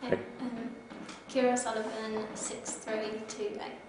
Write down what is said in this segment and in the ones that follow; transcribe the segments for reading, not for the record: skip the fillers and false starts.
Okay. Kira Sullivan, 6328.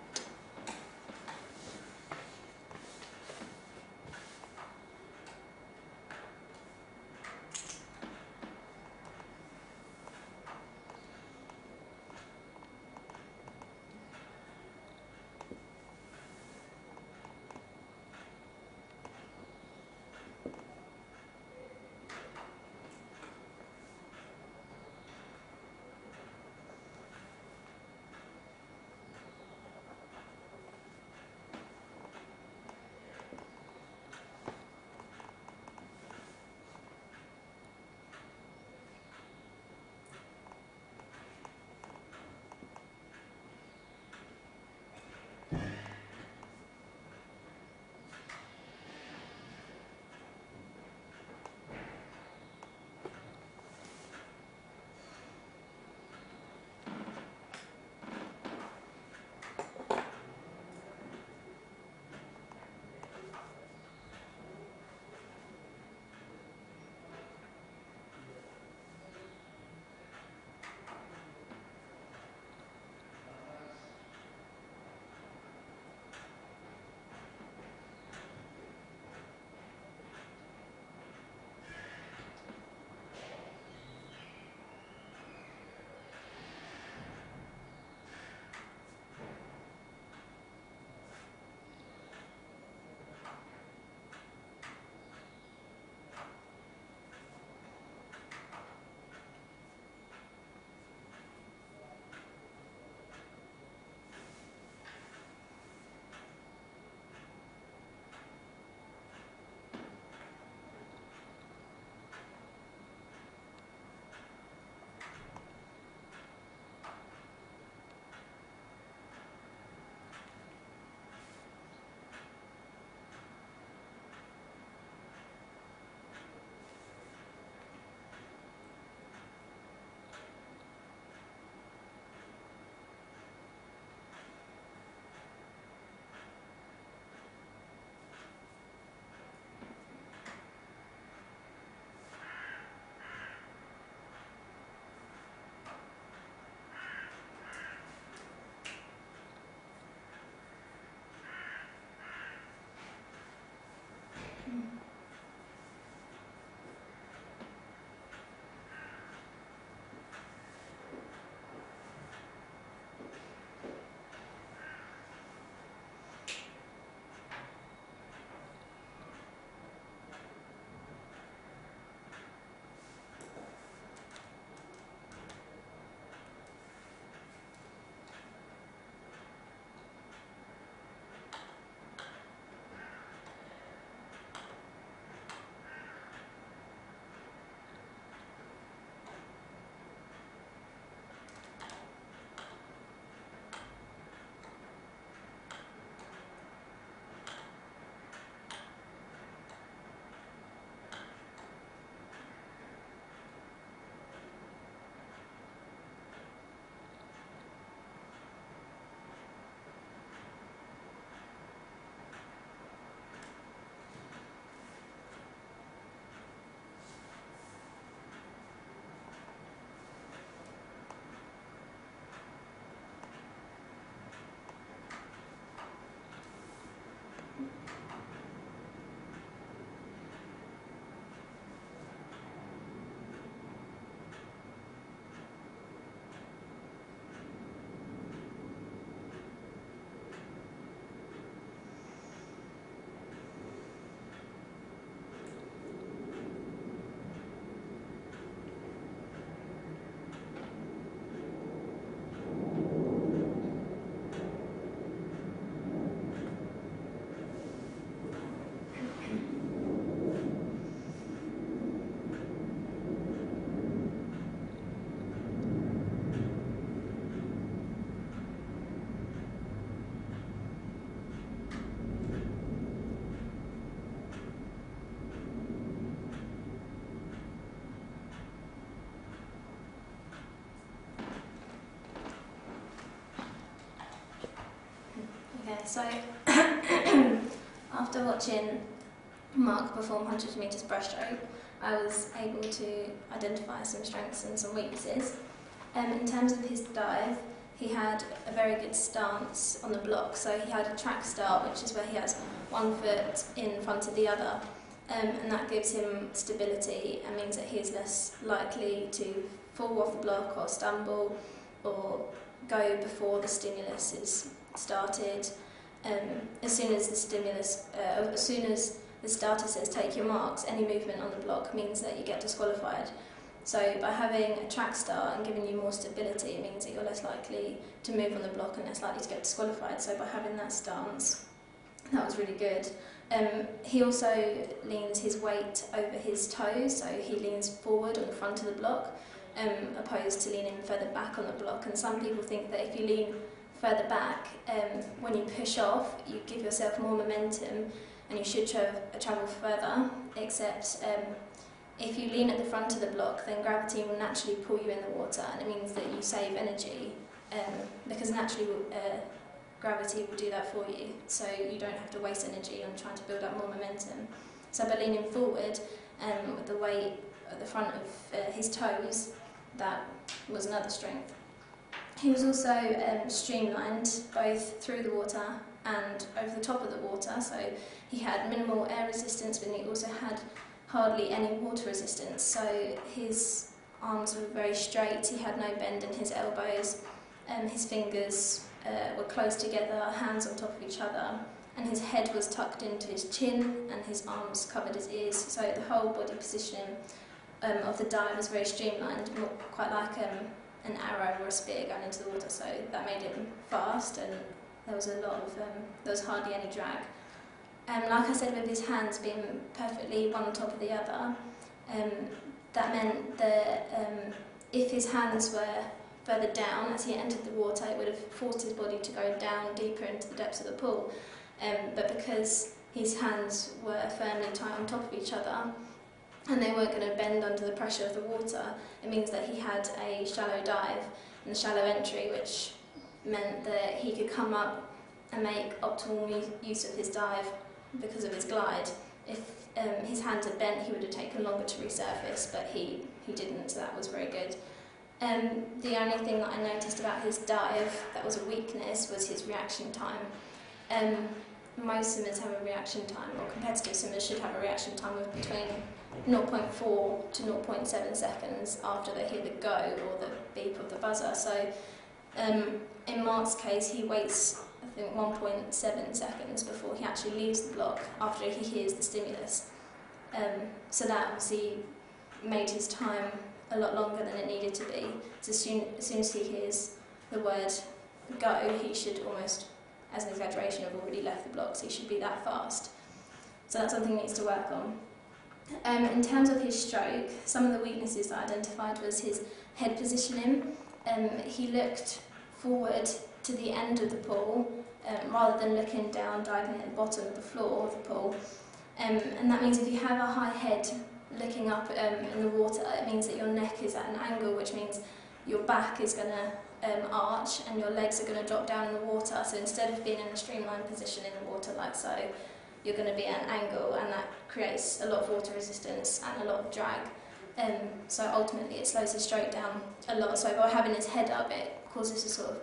Okay, so after watching Mark perform 100 metres breaststroke, I was able to identify some strengths and some weaknesses. In terms of his dive, he had a very good stance on the block. So he had a track start, which is where he has one foot in front of the other, and that gives him stability and means that he is less likely to fall off the block or stumble or go before the stimulus is started. As soon as the starter says take your marks, any movement on the block means that you get disqualified. So by having a track start and giving you more stability, it means that you're less likely to move on the block and less likely to get disqualified. So by having that stance, that was really good. He also leans his weight over his toes, so he leans forward on the front of the block, opposed to leaning further back on the block. And some people think that if you lean further back, when you push off, you give yourself more momentum and you should travel further, except if you lean at the front of the block, then gravity will naturally pull you in the water, and it means that you save energy, because naturally gravity will do that for you, so you don't have to waste energy on trying to build up more momentum. So by leaning forward with the weight at the front of his toes, that was another strength. He was also streamlined both through the water and over the top of the water, so he had minimal air resistance, but he also had hardly any water resistance. So his arms were very straight, he had no bend in his elbows, his fingers were close together, hands on top of each other, and his head was tucked into his chin and his arms covered his ears. So the whole body position of the dive was very streamlined, quite like an arrow or a spear going into the water. So that made it fast, and there was hardly any drag. Like I said, with his hands being perfectly one on top of the other, that meant that if his hands were further down as he entered the water, it would have forced his body to go down deeper into the depths of the pool. But because his hands were firmly tight on top of each other and they weren't going to bend under the pressure of the water, it means that he had a shallow dive and a shallow entry, which meant that he could come up and make optimal use of his dive because of his glide. If his hands had bent, he would have taken longer to resurface, but he didn't, so that was very good. The only thing that I noticed about his dive that was a weakness was his reaction time. Most swimmers have a reaction time, or competitive swimmers should have a reaction time of between 0.4 to 0.7 seconds after they hear the go or the beep of the buzzer. So in Mark's case, he waits, I think, 1.7 seconds before he actually leaves the block after he hears the stimulus. So that obviously made his time a lot longer than it needed to be. So as soon as he hears the word go, he should almost, as an exaggeration, have already left the block, so he should be that fast. So that's something he needs to work on. In terms of his stroke, some of the weaknesses that I identified was his head positioning. He looked forward to the end of the pool rather than looking down diagonally at the bottom of the floor of the pool. And that means if you have a high head looking up in the water, it means that your neck is at an angle, which means your back is going to arch and your legs are going to drop down in the water. So instead of being in a streamlined position in the water like so, you're going to be at an angle, and that creates a lot of water resistance and a lot of drag. So ultimately it slows his stroke down a lot. So by having his head up, it causes a sort of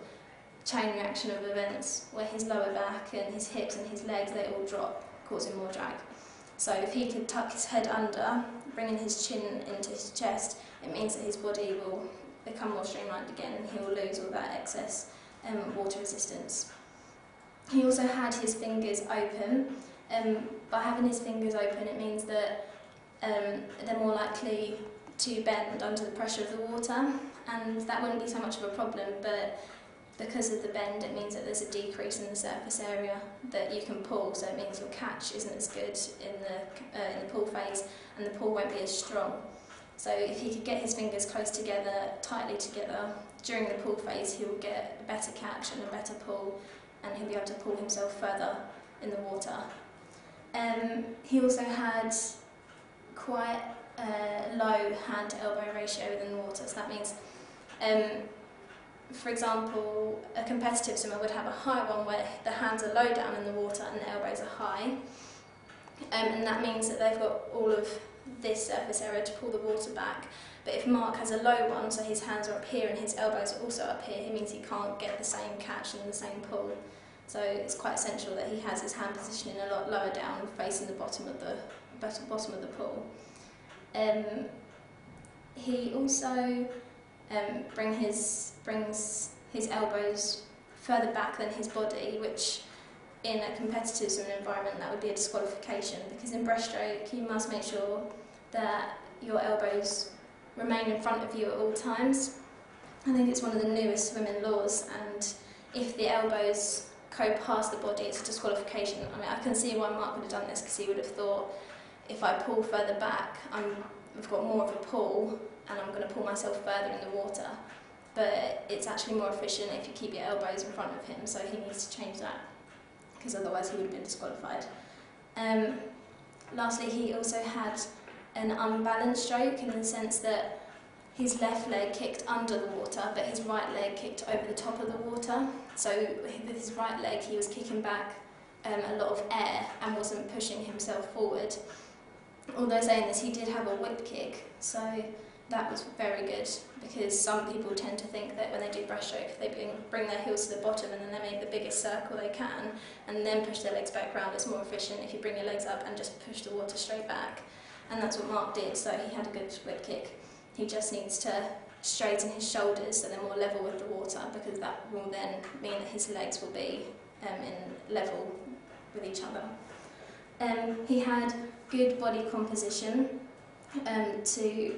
chain reaction of events where his lower back and his hips and his legs, they all drop, causing more drag. So if he could tuck his head under, bringing his chin into his chest, it means that his body will become more streamlined again and he will lose all that excess water resistance. He also had his fingers open. By having his fingers open, it means that they're more likely to bend under the pressure of the water, and that wouldn't be so much of a problem, but because of the bend, it means that there's a decrease in the surface area that you can pull, so it means your catch isn't as good in the pull phase, and the pull won't be as strong. So if he could get his fingers close together, tightly together, during the pull phase, he will get a better catch and a better pull, and he'll be able to pull himself further in the water. He also had quite a low hand to elbow ratio within the water, so that means for example, a competitive swimmer would have a high one where the hands are low down in the water and the elbows are high, and that means that they've got all of this surface area to pull the water back. But if Mark has a low one, so his hands are up here and his elbows are also up here, it means he can't get the same catch and the same pull. So it's quite essential that he has his hand positioning a lot lower down, facing the bottom of the pool. He also brings his elbows further back than his body, which in a competitive swimming environment that would be a disqualification, because in breaststroke you must make sure that your elbows remain in front of you at all times. I think it's one of the newest swimming laws, and if the elbows go past the body, it's a disqualification. I mean, I can see why Mark would have done this, because he would have thought, if I pull further back, I've got more of a pull and I'm going to pull myself further in the water. But it's actually more efficient if you keep your elbows in front of him, so he needs to change that, because otherwise he would have been disqualified. Lastly, he also had an unbalanced stroke, in the sense that his left leg kicked under the water, but his right leg kicked over the top of the water. So with his right leg, he was kicking back a lot of air and wasn't pushing himself forward. Although saying this, he did have a whip kick, so that was very good, because some people tend to think that when they do breaststroke, they bring their heels to the bottom and then they make the biggest circle they can and then push their legs back round. It's more efficient if you bring your legs up and just push the water straight back. And that's what Mark did, so he had a good whip kick. He just needs to straighten his shoulders so they're more level with the water, because that will then mean that his legs will be in level with each other. He had good body composition to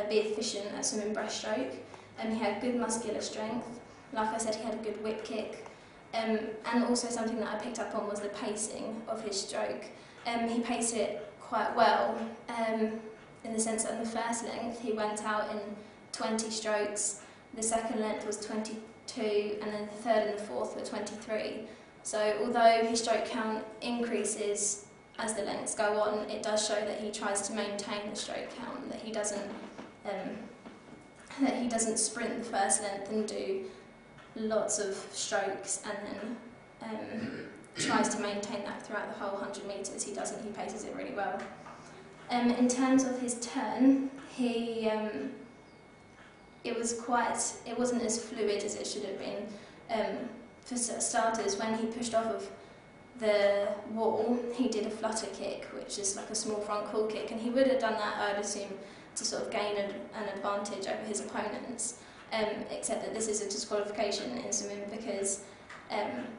be efficient at swimming breaststroke. He had good muscular strength. Like I said, he had a good whip kick. And also something that I picked up on was the pacing of his stroke. He paced it quite well, in the sense that in the first length he went out in 20 strokes, the second length was 22, and then the third and the fourth were 23. So although his stroke count increases as the lengths go on, it does show that he tries to maintain the stroke count, that he doesn't sprint the first length and do lots of strokes and then tries to maintain that throughout the whole 100 metres. He doesn't, he paces it really well. In terms of his turn, it wasn't as fluid as it should have been. For starters, when he pushed off of the wall, he did a flutter kick, which is like a small front crawl kick, and he would have done that, I'd assume, to sort of gain an advantage over his opponents, except that this is a disqualification in swimming, because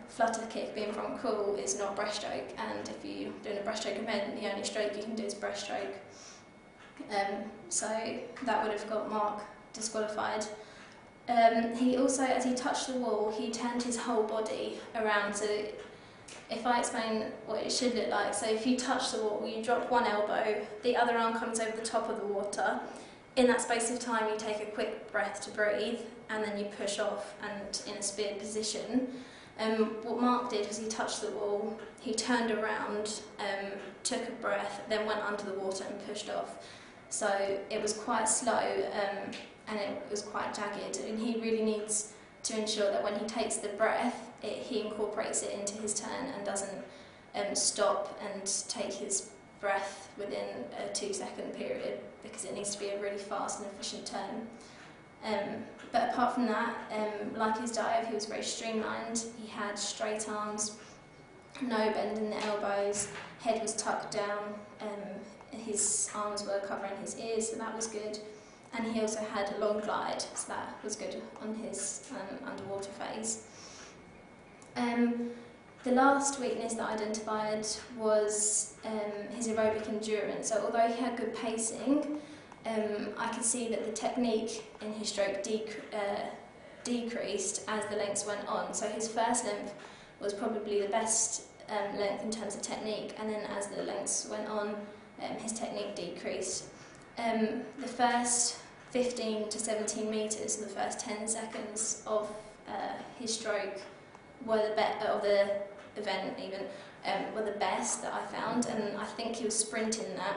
flutter kick being front crawl is not breaststroke, and if you're doing a breaststroke event, the only stroke you can do is breaststroke. So that would have got Mark disqualified. He also, as he touched the wall, he turned his whole body around. So if I explain what it should look like, so if you touch the wall, you drop one elbow, the other arm comes over the top of the water. In that space of time, you take a quick breath to breathe, and then you push off and in a speared position. What Mark did was he touched the wall, he turned around, took a breath, then went under the water and pushed off. So it was quite slow, and it was quite jagged, and he really needs to ensure that when he takes the breath, he incorporates it into his turn and doesn't stop and take his breath within a 2-second period, because it needs to be a really fast and efficient turn. But apart from that, like his dive, he was very streamlined. He had straight arms, no bend in the elbows, head was tucked down, his arms were covering his ears, so that was good. And he also had a long glide, so that was good on his underwater phase. The last weakness that I identified was his aerobic endurance. So although he had good pacing, I could see that the technique in his stroke decreased as the lengths went on. So his first length was probably the best length in terms of technique, and then as the lengths went on, his technique decreased. The first 15 to 17 metres, the first 10 seconds of his stroke were of the event even, were the best that I found, and I think he was sprinting that,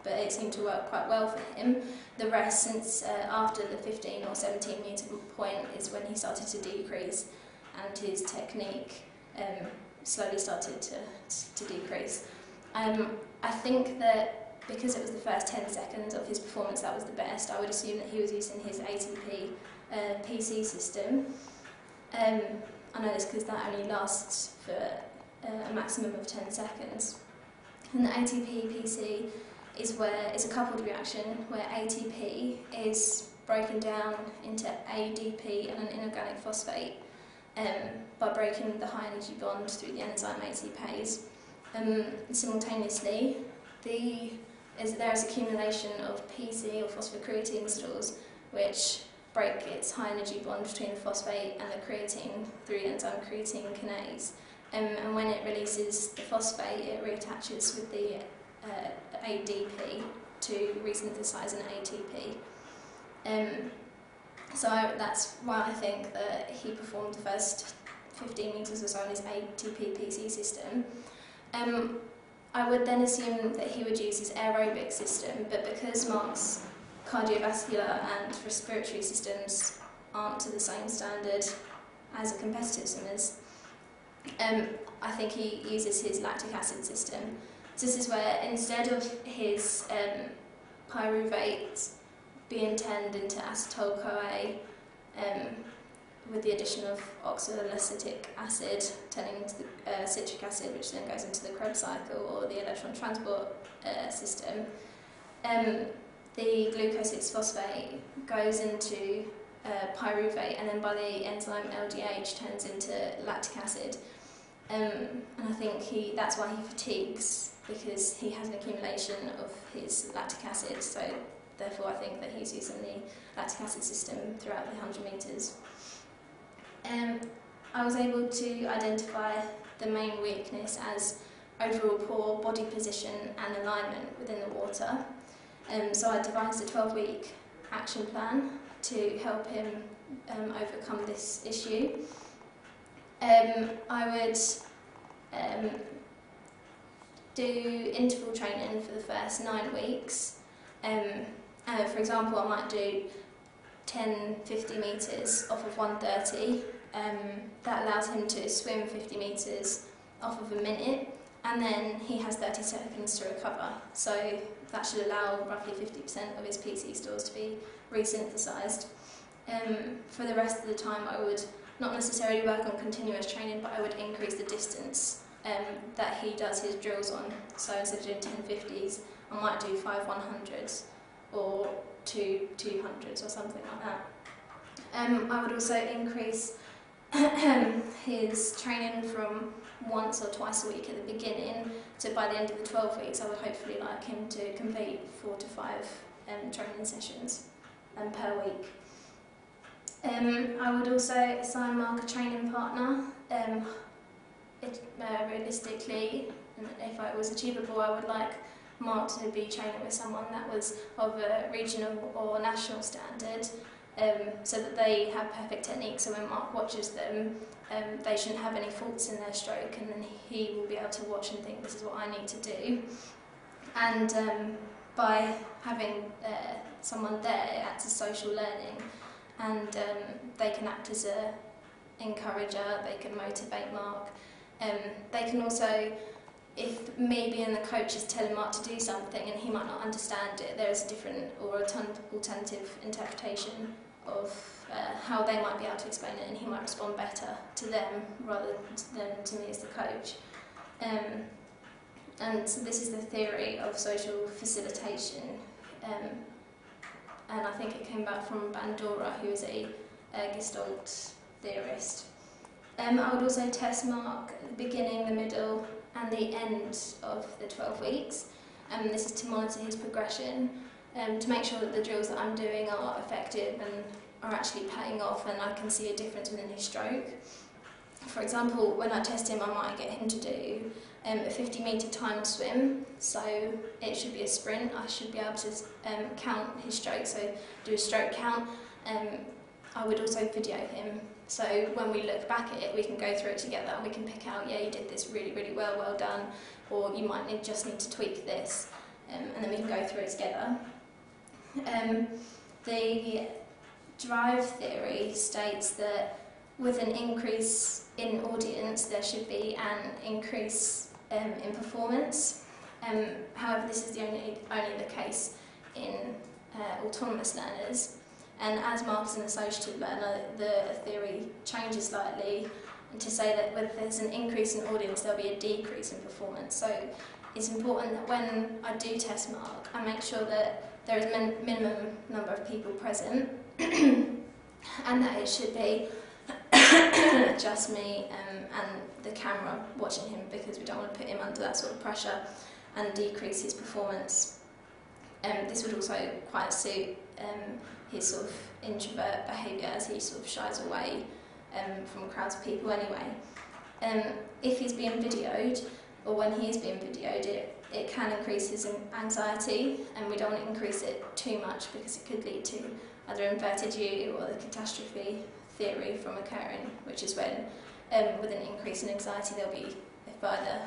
but it seemed to work quite well for him. The rest, since after the 15 or 17 metre point, is when he started to decrease, and his technique slowly started to decrease. I think that because it was the first 10 seconds of his performance that was the best, I would assume that he was using his ATP PC system. I know this because that only lasts for a maximum of 10 seconds. And the ATP PC is a coupled reaction where ATP is broken down into ADP and an inorganic phosphate by breaking the high energy bond through the enzyme ATPase. Simultaneously, there is accumulation of PC or phosphocreatine stores which break its high energy bond between the phosphate and the creatine through the enzyme creatine kinase. And when it releases the phosphate, it reattaches with the ADP to resynthesize an ATP. So that's why I think that he performed the first 15 metres or so on his ATP-PC system. I would then assume that he would use his aerobic system, but because Mark's cardiovascular and respiratory systems aren't to the same standard as a competitive swimmer's, I think he uses his lactic acid system. So this is where instead of his pyruvate being turned into acetyl-CoA with the addition of oxaloacetic acid turning into the citric acid, which then goes into the Krebs cycle or the electron transport system, the glucose 6-phosphate goes into pyruvate, and then by the enzyme LDH turns into lactic acid. And I think that's why he fatigues, because he has an accumulation of his lactic acid, so therefore I think that he's using the lactic acid system throughout the 100 metres. I was able to identify the main weakness as overall poor body position and alignment within the water. So I devised a 12-week action plan to help him overcome this issue. I would do interval training for the first 9 weeks. For example, I might do 10-50 metres off of 1:30. That allows him to swim 50 metres off of a minute, and then he has 30 seconds to recover. So that should allow roughly 50% of his PC stores to be resynthesised. For the rest of the time, I would not necessarily work on continuous training, but I would increase the distance that he does his drills on. So instead of doing 1050s, I might do 5 100s or 2 200s or something like that. I would also increase his training from once or twice a week at the beginning, so by the end of the 12 weeks I would hopefully like him to complete 4 to 5 training sessions per week. I would also assign Mark a training partner. Realistically, if it was achievable, I would like Mark to be training with someone that was of a regional or national standard, so that they have perfect technique, so when Mark watches them, they shouldn't have any faults in their stroke, and then he will be able to watch and think, this is what I need to do. And by having someone there, it acts as social learning, and they can act as an encourager, they can motivate Mark. They can also, if me being the coach is telling Mark to do something and he might not understand it, there is a different or alternative interpretation of how they might be able to explain it, and he might respond better to them rather than to me as the coach. And so this is the theory of social facilitation, and I think it came back from Bandura, who is a Gestalt theorist. I would also test Mark at the beginning, the middle and the end of the 12 weeks. This is to monitor his progression, to make sure that the drills that I'm doing are effective and are actually paying off, and I can see a difference within his stroke. For example, when I test him, I might get him to do a 50-metre timed swim, so it should be a sprint. I should be able to count his stroke, so do a stroke count. I would also video him, so when we look back at it, we can go through it together and we can pick out, yeah, you did this really, really well, well done, or you might just need to tweak this, and then we can go through it together. The drive theory states that with an increase in audience, there should be an increase in performance. However, this is only the case in autonomous learners, and as marked as an associative learner, the theory changes slightly to say that when there's an increase in audience, there'll be a decrease in performance. So it's important that when I do test mark, I make sure that there is a minimum number of people present, and that it should be just me and the camera watching him, because we don't want to put him under that sort of pressure and decrease his performance. This would also quite suit his sort of introvert behaviour, as he sort of shies away from crowds of people anyway. If he's being videoed, or when he is being videoed, it can increase his anxiety, and we don't want to increase it too much because it could lead to either inverted U or the catastrophe theory from occurring, which is when with an increase in anxiety there'll be a further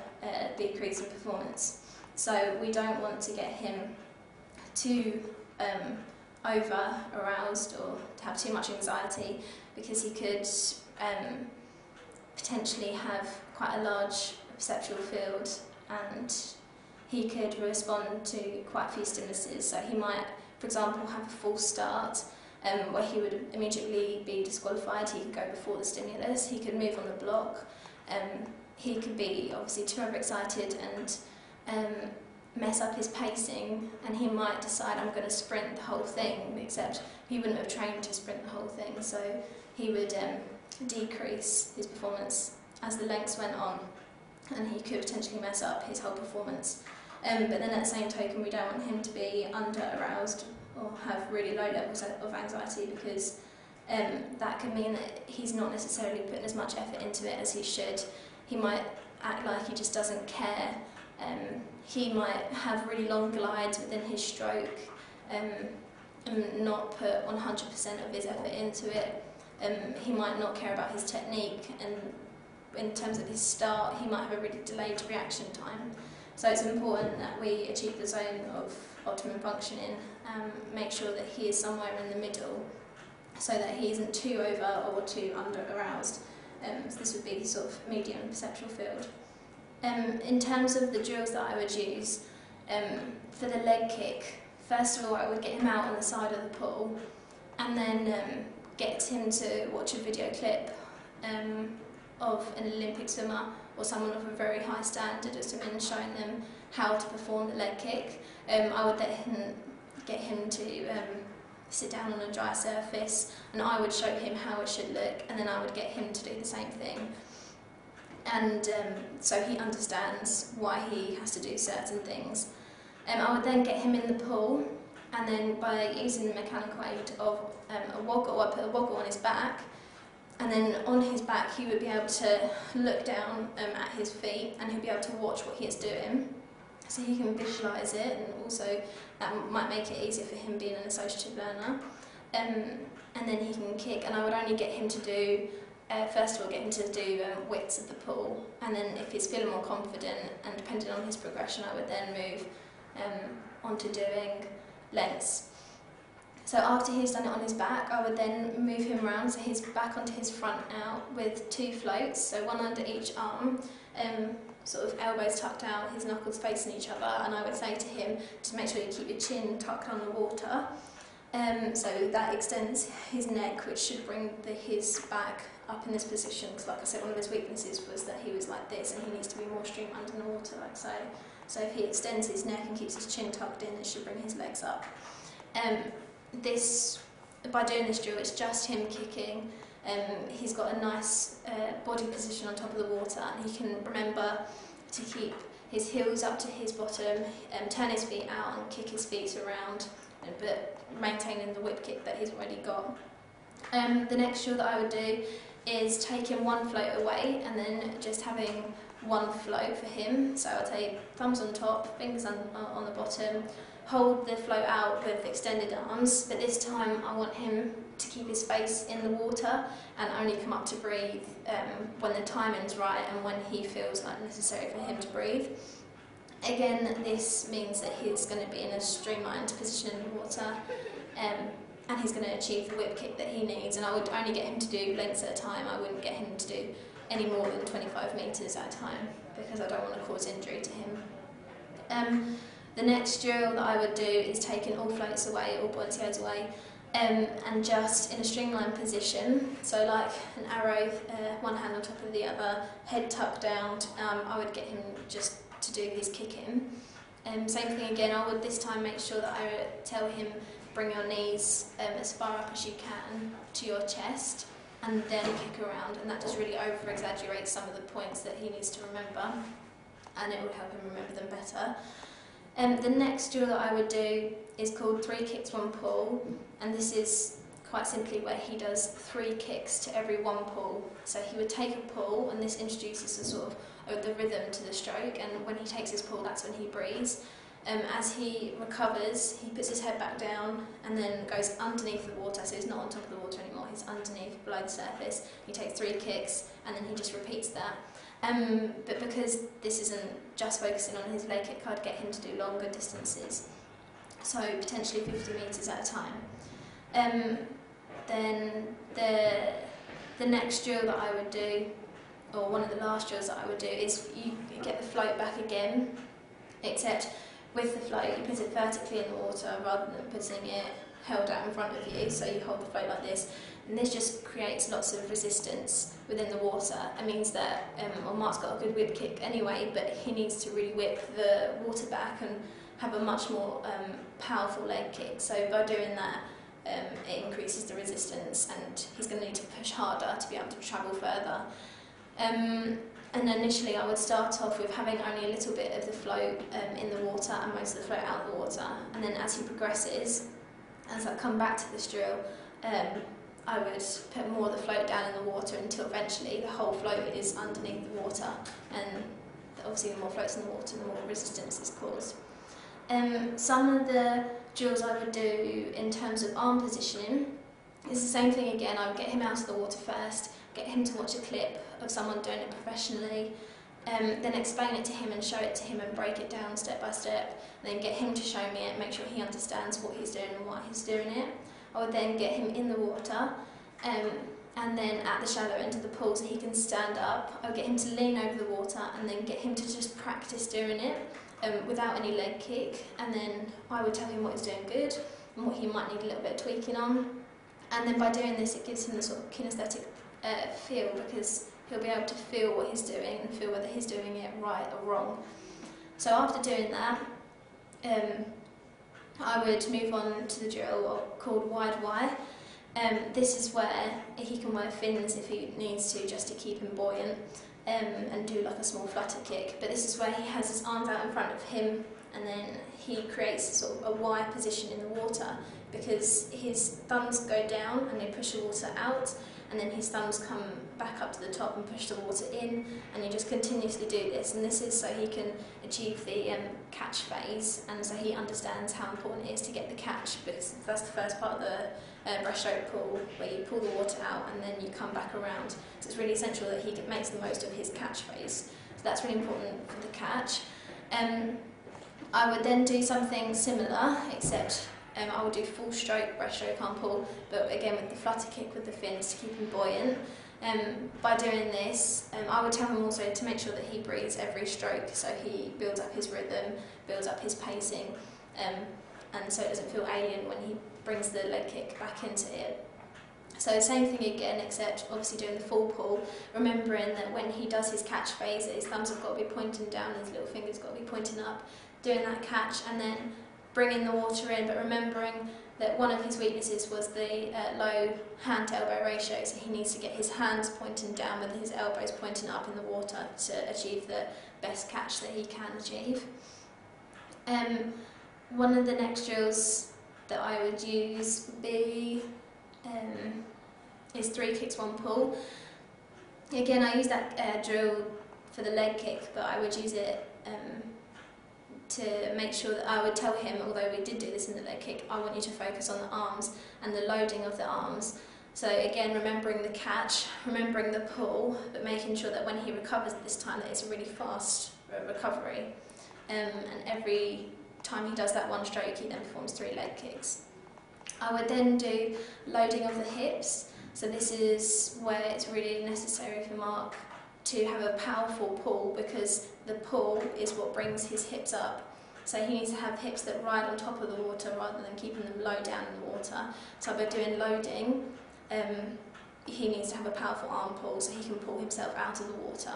decrease in performance. So we don't want to get him too over-aroused or to have too much anxiety, because he could potentially have quite a large perceptual field, and he could respond to quite a few stimuluses. So he might, for example, have a false start where he would immediately be disqualified. He could go before the stimulus, he could move on the block, he could be obviously too overexcited and mess up his pacing, and he might decide, I'm going to sprint the whole thing, except he wouldn't have trained to sprint the whole thing, so he would decrease his performance as the lengths went on, and he could potentially mess up his whole performance. But then at the same token, we don't want him to be under-aroused or have really low levels of anxiety, because that can mean that he's not necessarily putting as much effort into it as he should. He might act like he just doesn't care. He might have really long glides within his stroke and not put 100% of his effort into it. He might not care about his technique, and in terms of his start, he might have a really delayed reaction time. So it's important that we achieve the zone of optimum functioning and make sure that he is somewhere in the middle, so that he isn't too over or too under aroused. So this would be the sort of medium perceptual field. In terms of the drills that I would use, for the leg kick, first of all I would get him out on the side of the pool, and then get him to watch a video clip of an Olympic swimmer or someone of a very high standard of swimming, showing them how to perform the leg kick. I would then get him to sit down on a dry surface, and I would show him how it should look, and then I would get him to do the same thing. And so he understands why he has to do certain things. I would then get him in the pool, and then by using the mechanical aid of a woggle, I put a woggle on his back, and then on his back he would be able to look down at his feet, and he'll be able to watch what he is doing, so he can visualise it, and also that might make it easier for him being an associative learner. And then he can kick, and I would only get him to do first of all, get him to do widths of the pool, and then if he's feeling more confident, and depending on his progression, I would then move on to doing lengths. So after he's done it on his back, I would then move him around, so he's back onto his front out with 2 floats, so one under each arm, sort of elbows tucked out, his knuckles facing each other, and I would say to him, just make sure you keep your chin tucked on the water. So that extends his neck, which should bring his back up in this position, because like I said, one of his weaknesses was that he was like this, and he needs to be more streamlined in the water, like so. So if he extends his neck and keeps his chin tucked in, it should bring his legs up. By doing this drill, it's just him kicking. He's got a nice body position on top of the water, and he can remember to keep his heels up to his bottom, turn his feet out and kick his feet around, but maintaining the whip kick that he's already got. The next drill that I would do is take him 1 float away, and then just having 1 float for him. So I'll take thumbs on top, fingers on the bottom, hold the float out with extended arms, but this time I want him to keep his face in the water and only come up to breathe when the timing's right and when he feels like necessary for him to breathe. Again, this means that he's going to be in a streamlined position in the water, and he's going to achieve the whip kick that he needs, and I would only get him to do lengths at a time. I wouldn't get him to do any more than 25 metres at a time, because I don't want to cause injury to him. The next drill that I would do is taking all floats away, all buoyancy aids away, and just in a streamlined position, so like an arrow, one hand on top of the other, head tucked down. I would get him just to do his kicking. Same thing again, I would this time make sure that I would tell him bring your knees as far up as you can to your chest and then kick around, and that just really over exaggerates some of the points that he needs to remember, and it will help him remember them better. The next drill that I would do is called 3 kicks 1 pull, and this is quite simply where he does 3 kicks to every 1 pull. So he would take a pull, and this introduces a sort of the rhythm to the stroke, and when he takes his pull, that's when he breathes. As he recovers, he puts his head back down and then goes underneath the water, so he's not on top of the water anymore, he's underneath, below the surface. He takes 3 kicks and then he just repeats that. But because this isn't just focusing on his leg kick, I'd get him to do longer distances, so potentially 50 metres at a time. Then the next drill that I would do, or one of the last drills that I would do, is you get the float back again, except with the float you put it vertically in the water rather than putting it held out in front of you, so you hold the float like this, and this just creates lots of resistance within the water. It means that, well, Mark's got a good whip kick anyway, but he needs to really whip the water back and have a much more powerful leg kick. So by doing that, it increases the resistance, and he's going to need to push harder to be able to travel further. And initially I would start off with having only a little bit of the float in the water and most of the float out of the water, and then as he progresses, as I come back to this drill, I would put more of the float down in the water until eventually the whole float is underneath the water, and obviously the more floats in the water, the more resistance is caused. Some of the drills I would do in terms of arm positioning is the same thing again. I would get him out of the water first, get him to watch a clip of someone doing it professionally, then explain it to him and show it to him and break it down step by step, and then get him to show me it, make sure he understands what he's doing and why he's doing it. I would then get him in the water, and then at the shallow end of the pool so he can stand up. I would get him to lean over the water and then get him to just practice doing it without any leg kick, and then I would tell him what he's doing good and what he might need a little bit of tweaking on, and then by doing this it gives him the sort of kinesthetic feel, because he'll be able to feel what he's doing and feel whether he's doing it right or wrong. So after doing that, I would move on to the drill called wide Y. This is where he can wear fins if he needs to, just to keep him buoyant, and do like a small flutter kick. But this is where he has his arms out in front of him, and then he creates sort of a Y position in the water, because his thumbs go down and they push the water out, and then his thumbs come back up to the top and push the water in, and you just continuously do this, and this is so he can achieve the catch phase, and so he understands how important it is to get the catch, because that's the first part of the breaststroke pull, where you pull the water out and then you come back around. So it's really essential that he makes the most of his catch phase. So that's really important for the catch. I would then do something similar, except I would do full stroke breaststroke arm pull, but again with the flutter kick with the fins to keep him buoyant. By doing this, I would tell him also to make sure that he breathes every stroke, so he builds up his rhythm, builds up his pacing, and so it doesn't feel alien when he brings the leg kick back into it. So same thing again, except obviously doing the full pull, remembering that when he does his catch phase, his thumbs have got to be pointing down, his little fingers got to be pointing up, doing that catch, and then bringing the water in, but remembering that one of his weaknesses was the low hand to elbow ratio, so he needs to get his hands pointing down with his elbows pointing up in the water to achieve the best catch that he can achieve. One of the next drills that I would use would be is 3 kicks 1 pull. Again, I use that drill for the leg kick, but I would use it to make sure that I would tell him, although we did do this in the leg kick, I want you to focus on the arms and the loading of the arms. So again, remembering the catch, remembering the pull, but making sure that when he recovers this time that it's a really fast recovery. And every time he does that one stroke, he then performs 3 leg kicks. I would then do loading of the hips. So this is where it's really necessary for Mark to have a powerful pull, because the pull is what brings his hips up, So he needs to have hips that ride on top of the water rather than keeping them low down in the water. So by doing loading, he needs to have a powerful arm pull so he can pull himself out of the water.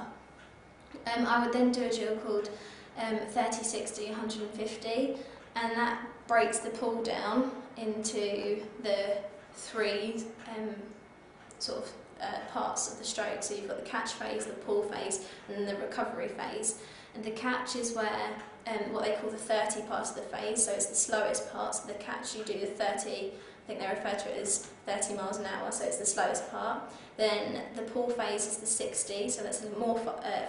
I would then do a drill called 30, 60, 150, and that breaks the pull down into the three parts of the stroke. So you've got the catch phase, the pull phase, and then the recovery phase. And the catch is where what they call the 30 part of the phase, so it's the slowest part. So the catch, you do the 30, I think they refer to it as 30 miles an hour, so it's the slowest part. Then the pull phase is the 60, so that's more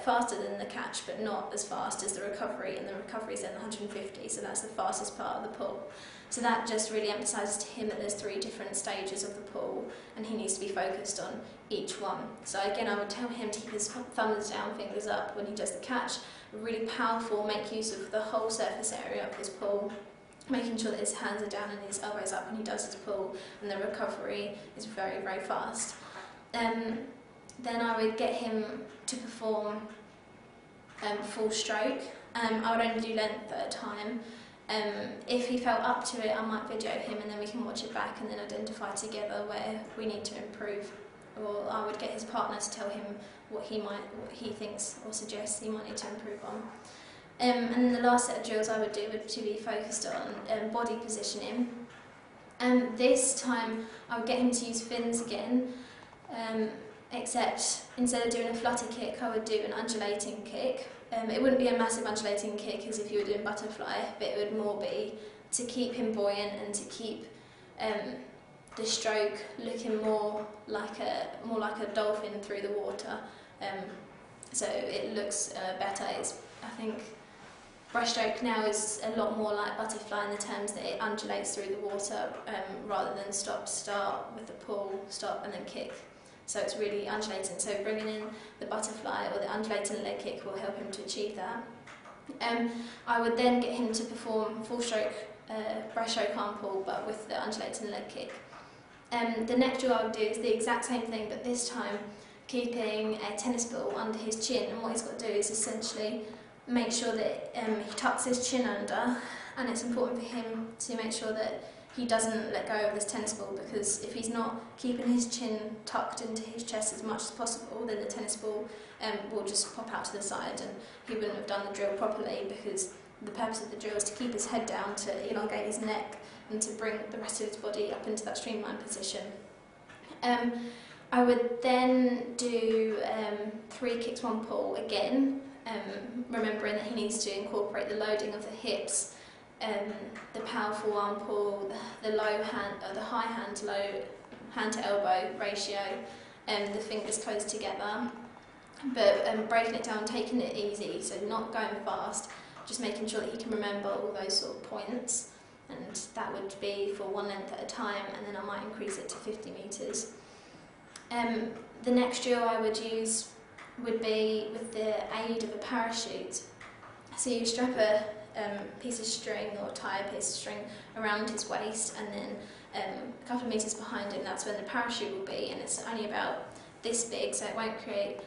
faster than the catch, but not as fast as the recovery, and the recovery is then the 150, so that's the fastest part of the pull. So that just really emphasises to him that there's 3 different stages of the pull, and he needs to be focused on each one. So again, I would tell him to keep his thumbs down, fingers up when he does the catch. Really powerful, make use of the whole surface area of his pull, making sure that his hands are down and his elbows up when he does his pull, and the recovery is very, very fast. Then I would get him to perform full stroke. I would only do length at a time. If he felt up to it, I might video him and then we can watch it back and then identify together where we need to improve. Or I would get his partner to tell him what he thinks or suggests he might need to improve on. And then the last set of drills I would do would to be focused on body positioning. This time I would get him to use fins again, except instead of doing a flutter kick, I would do an undulating kick. It wouldn't be a massive undulating kick as if you were doing butterfly, but it would more be to keep him buoyant and to keep the stroke looking more like a dolphin through the water. So it looks better. I think breaststroke now is a lot more like butterfly in the terms that it undulates through the water rather than start with the pull, stop and then kick. So it's really undulating. So bringing in the butterfly or the undulating leg kick will help him to achieve that. I would then get him to perform full stroke breaststroke arm pull, but with the undulating leg kick. The next drill I would do is the exact same thing, but this time keeping a tennis ball under his chin, and what he's got to do is essentially make sure that he tucks his chin under, and it's important for him to make sure that he doesn't let go of this tennis ball, because if he's not keeping his chin tucked into his chest as much as possible, then the tennis ball will just pop out to the side and he wouldn't have done the drill properly, because the purpose of the drill is to keep his head down, to elongate his neck and to bring the rest of his body up into that streamlined position. I would then do 3 kicks, 1 pull again, remembering that he needs to incorporate the loading of the hips, the powerful arm pull, the low hand, the high hand, low hand to elbow ratio, the fingers close together, but breaking it down, taking it easy, so not going fast, just making sure that he can remember all those sort of points, and that would be for 1 length at a time, and then I might increase it to 50 metres. The next drill I would use would be with the aid of a parachute. So you strap a piece of string or tie a piece of string around his waist, and then a couple of metres behind him, that's when the parachute will be, and it's only about this big, so it won't create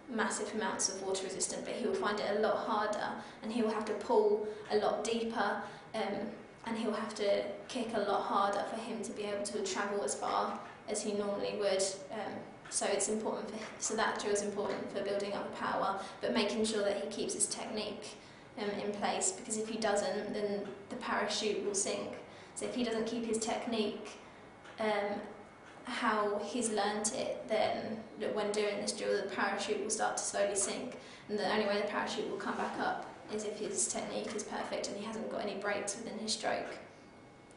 massive amounts of water resistant, but he will find it a lot harder, and he will have to pull a lot deeper, and he'll have to kick a lot harder for him to be able to travel as far as he normally would. So it's important so that drill is important for building up the power, but making sure that he keeps his technique in place, because if he doesn't, then the parachute will sink. So if he doesn't keep his technique how he's learnt it, then when doing this drill, the parachute will start to slowly sink, and the only way the parachute will come back up is if his technique is perfect and he hasn't got any breaks within his stroke.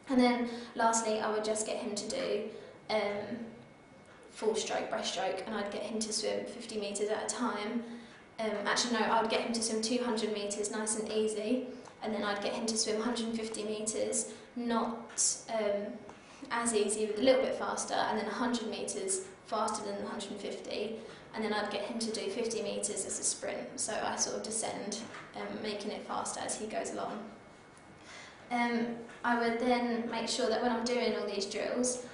And then lastly, I would just get him to do full stroke breaststroke, and I'd get him to swim 50 metres at a time. Actually no, I would get him to swim 200 metres nice and easy, and then I'd get him to swim 150 metres, not as easy, but a little bit faster, and then 100 metres faster than the 150, and then I'd get him to do 50 metres as a sprint, so I sort of descend, making it faster as he goes along. I would then make sure that when I'm doing all these drills,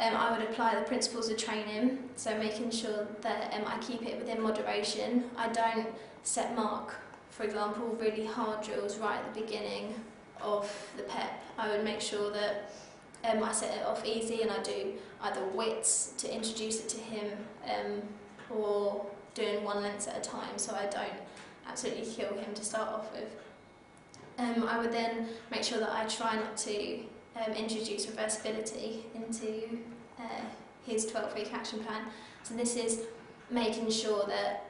I would apply the principles of training, so making sure that I keep it within moderation. I don't set mark for example, really hard drills right at the beginning of the PEP, I would make sure that I set it off easy, and I do either widths to introduce it to him, or doing one length at a time, so I don't absolutely kill him to start off with. I would then make sure that I try not to introduce reversibility into his 12-week action plan. So this is making sure that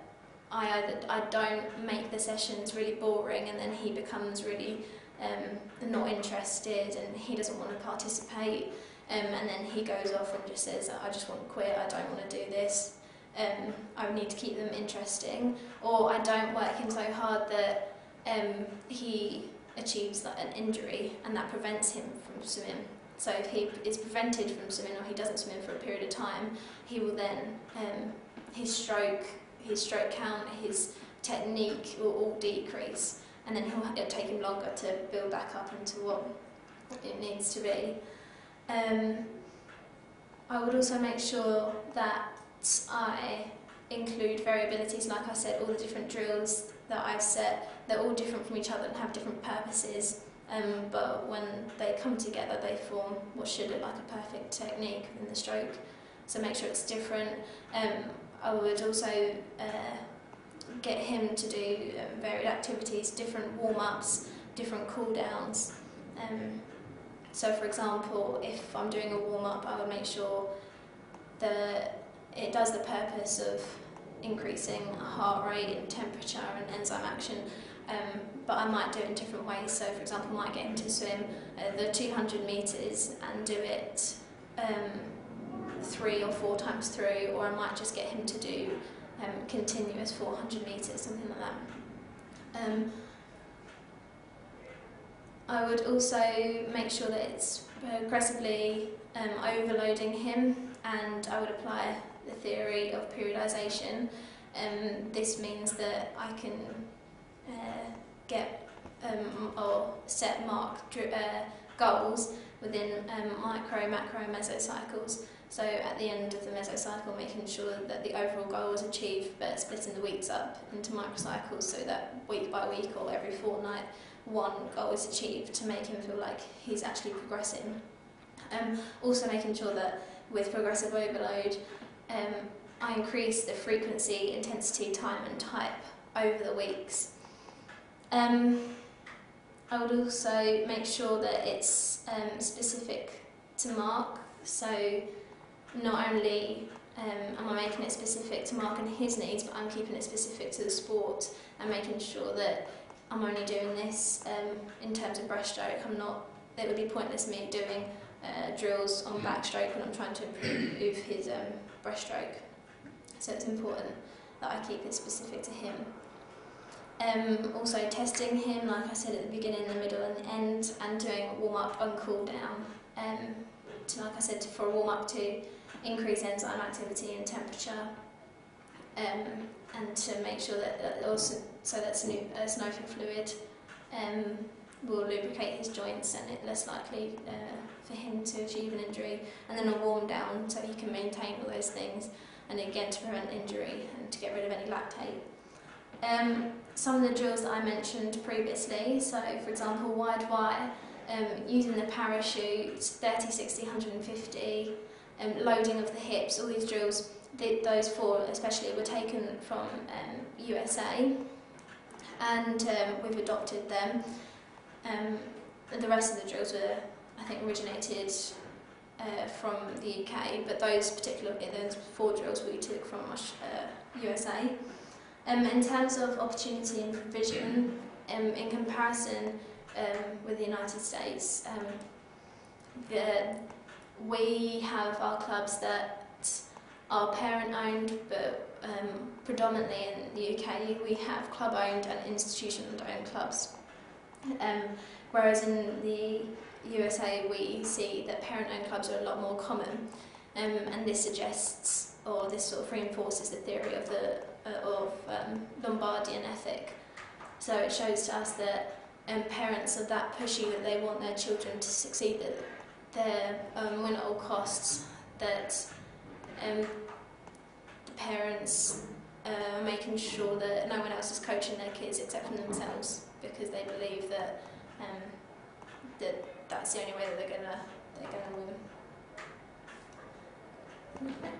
I don't make the sessions really boring and then he becomes really not interested and he doesn't want to participate, and then he goes off and just says, I just want to quit, I don't want to do this. I need to keep them interesting, or I don't work him so hard that he achieves like an injury and that prevents him from swimming. So if he is prevented from swimming or he doesn't swim for a period of time, he will then, his stroke count, his technique will all decrease, and then it'll take him longer to build back up into what it needs to be. I would also make sure that I include variabilities. Like I said, all the different drills that I've set, they're all different from each other and have different purposes, but when they come together they form what should look like a perfect technique within the stroke, so make sure it's different. I would also get him to do varied activities, different warm-ups, different cool-downs. So for example, if I'm doing a warm-up, I would make sure that it does the purpose of increasing heart rate and temperature and enzyme action, but I might do it in different ways. So for example, I might get him to swim the 200 metres and do it 3 or 4 times through, or I might just get him to do continuous 400 metres, something like that. I would also make sure that it's progressively overloading him, and I would apply the theory of periodisation. This means that I can get or set marked goals within micro, macro, mesocycles. So at the end of the mesocycle, making sure that the overall goal is achieved, but splitting the weeks up into microcycles so that week by week or every fortnight, one goal is achieved to make him feel like he's actually progressing. Also making sure that with progressive overload, I increase the frequency, intensity, time and type over the weeks. I would also make sure that it's specific to Mark, so not only am I making it specific to Mark and his needs, but I'm keeping it specific to the sport and making sure that I'm only doing this in terms of breaststroke. It would be pointless me doing drills on backstroke when I'm trying to improve his breaststroke. So it's important that I keep it specific to him. Also testing him, like I said, at the beginning, the middle and the end, and doing a warm-up and cool-down. Like I said, for a warm-up to increase enzyme activity and temperature, and to make sure that also so that synovial fluid will lubricate his joints and it's less likely for him to achieve an injury, and then a warm down so he can maintain all those things, and again to prevent injury and to get rid of any lactate. Some of the drills that I mentioned previously, so for example wide Y, using the parachute, 30, 60, 150, loading of the hips, all these drills, those 4 especially were taken from USA, and we've adopted them. The rest of the drills were, I think, originated from the UK, but those 4 drills we took from USA. In terms of opportunity and provision, in comparison with the United States, we have our clubs that are parent-owned, but predominantly in the UK we have club-owned and institution-owned clubs. Whereas in the USA we see that parent-owned clubs are a lot more common, and this suggests, or this sort of reinforces the theory of the Lombardian ethic. So it shows to us that parents are that pushy that they want their children to succeed, that they're win at all costs, that the parents making sure that no one else is coaching their kids except for themselves, because they believe that that's the only way that they're gonna win.